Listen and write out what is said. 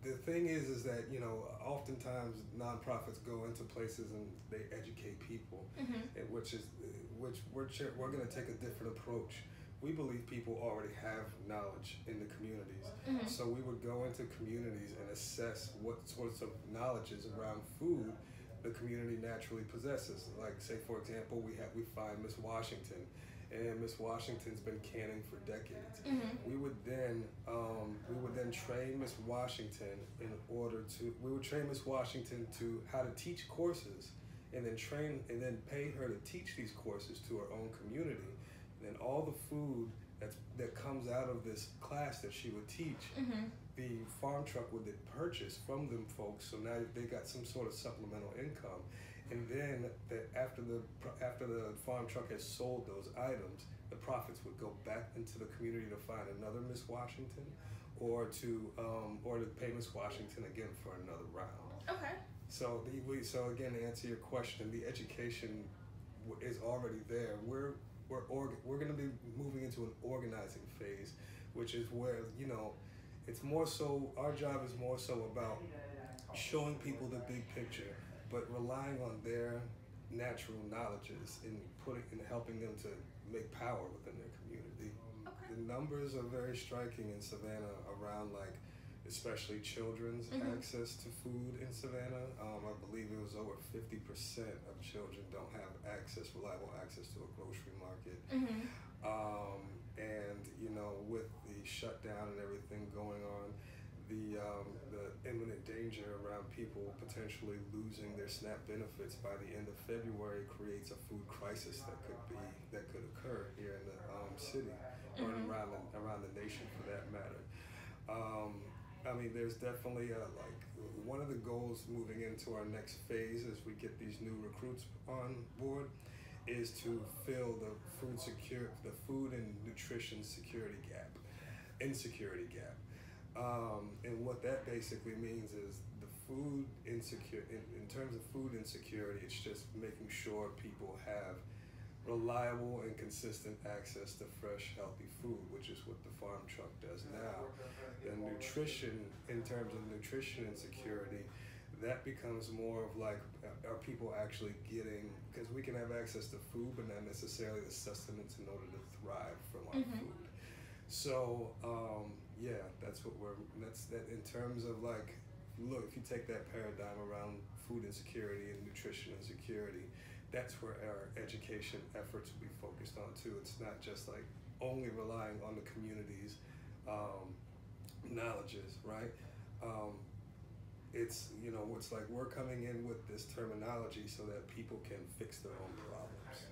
the thing is that, you know, oftentimes nonprofits go into places and they educate people, and which we're going to take a different approach. We believe people already have knowledge in the communities, so we would go into communities and assess what sorts of knowledges around food the community naturally possesses. Like, say for example, we find Miss Washington, and Miss Washington's been canning for decades. We would then train Miss Washington train Miss Washington to how to teach courses, and then pay her to teach these courses to her own community. And then all the food that comes out of this class that she would teach, the farm truck would then purchase from them folks. So now they got some sort of supplemental income. And then after the farm truck has sold those items, the profits would go back into the community to find another Miss Washington, or to pay Miss Washington again for another round. Okay. So again, to answer your question, the education is already there. We're going to be moving into an organizing phase, which is where, you know, it's more so, our job is more so about showing people the big picture, but relying on their natural knowledges and helping them to make power within their community. Okay. The numbers are very striking in Savannah around, like, especially children's access to food in Savannah. I believe it was over 50% of children don't have reliable access to a grocery market. And, you know, with the shutdown and everything going on, the imminent danger around people potentially losing their SNAP benefits by the end of February creates a food crisis that could occur here in the city, or around the nation for that matter. I mean, there's definitely one of the goals moving into our next phase as we get these new recruits on board is to fill the food and nutrition insecurity gap. And what that basically means is the food in terms of food insecurity, it's just making sure people have reliable and consistent access to fresh, healthy food, which is what the farm truck does now. And nutrition, in terms of nutrition insecurity, that becomes more of like, are people actually getting, because we can have access to food, but not necessarily the sustenance in order to thrive from our food. So, yeah, that's that in terms of like, look, if you take that paradigm around food insecurity and nutrition insecurity, that's where our education efforts will be focused on too. It's not just like only relying on the community's knowledges, right? It's, it's like we're coming in with this terminology so that people can fix their own problems.